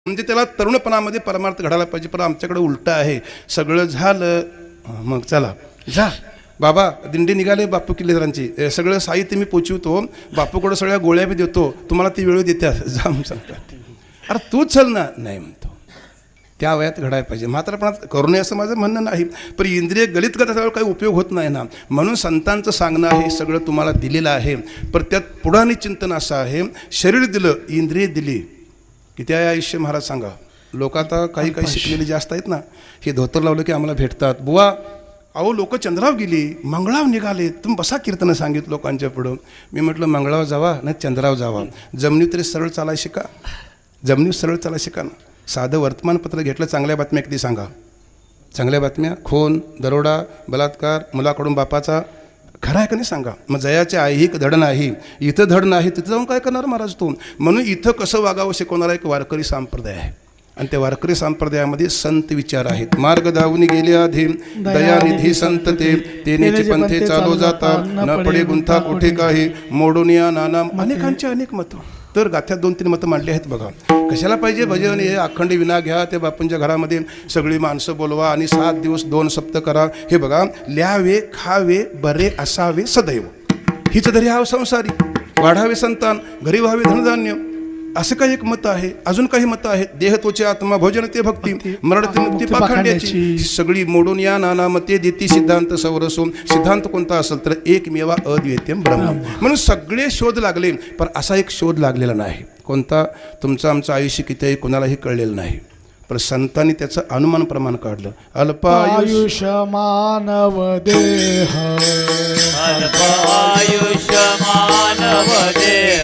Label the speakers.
Speaker 1: म्हणजे त्याला तरुणपणामध्ये परमार्थ घडायला पाहिजे. पण आमच्याकडे उलटं आहे. सगळं झालं मग चला जा बाबा, दिंडी निघाले बापू किल्लेदारांची, सगळं साहित्य मी पोचवतो, बापूकडं सगळ्या गोळ्या बी देतो, तुम्हाला ती वेळ देत्या जा म्हणून सांगतात. अरे तू चल ना, नाही म्हणतो. त्या वयात घडायला पाहिजे. म्हातारपणात करू नये असं माझं म्हणणं नाही, पण इंद्रिय गलित करता काही उपयोग होत नाही ना. म्हणून संतांचं सांगणं आहे, सगळं तुम्हाला दिलेलं आहे. पण त्यात पुढाणी चिंतन असं आहे, शरीर दिलं, इंद्रिय दिली, किती आहे आयुष्य महाराज सांगा. लोक आता काही काही शिकलेले जास्त आहेत ना, हे धोतर लावलं की आम्हाला भेटतात. बुवा अहो लोक चंद्राव गेली, मंगळाव निघाले, तुम्ही बसा कीर्तनं सांगितलं लोकांच्या पुढं. मी म्हटलं मंगळाव जावा नाही चंद्राव जावा, जमिनीवर तरी सरळ चालाय शिका, जमिनीवर सरळ चालाय शिका ना. साधं वर्तमानपत्र घेतलं, चांगल्या बातम्या किती सांगा, चांगल्या बातम्या, खून, दरोडा, बलात्कार, मुलाकडून बापाचा, खरं आहे का नाही सांगा. मग जयाचे ऐहिक धड नाही, इथं धड नाही, तिथं जाऊन काय करणार महाराज तू. म्हणून इथं कसं वागावं शिकवणारा एक वारकरी संप्रदाय आहे. आणि त्या वारकरी संप्रदायामध्ये संत विचार आहेत. मार्ग धावून गेले आधी दयानिधी संत तेनेचे पंथे चालू जाता, न पडे गुंथा कोठे काही मोडून या नाना. अनेकांचे अनेक मतं, तर गाथ्यात 2-3 मतं मांडली आहेत बघा. कशाला पाहिजे भजन, हे अखंड विना घ्या, ते बापूंच्या घरामध्ये सगळी माणसं बोलवा आणि 7 दिवस 2 सप्त करा. हे बघा, ल्यावे खावे बरे असावे सदैव, हीच धरी हा संसारी, वाढावे संतान, घरी व्हावे धनधान्य, असं काही एक मत आहे. अजून काही मतं आहेत. देह तोचे आत्मा, भोजन ते भक्ती, मरण ते मुक्ती पाखंड्याची, सगळी मोडून या नाना मते देती सिद्धांत सवरसोम. सिद्धांत कोणता असेल तर एकमेवा अद्वैतम ब्रह्म. म्हणून सगळे शोध लागले, पण असा एक शोध लागलेला नाही. कोणता? तुमचं आमचं आयुष्य किती आहे कोणालाही कळलेलं नाही, पण संतांनी त्याचं अनुमान प्रमाण काढलं.
Speaker 2: अल्पायुष्य मानव देह,
Speaker 3: अल्पायुष्य मानव देह,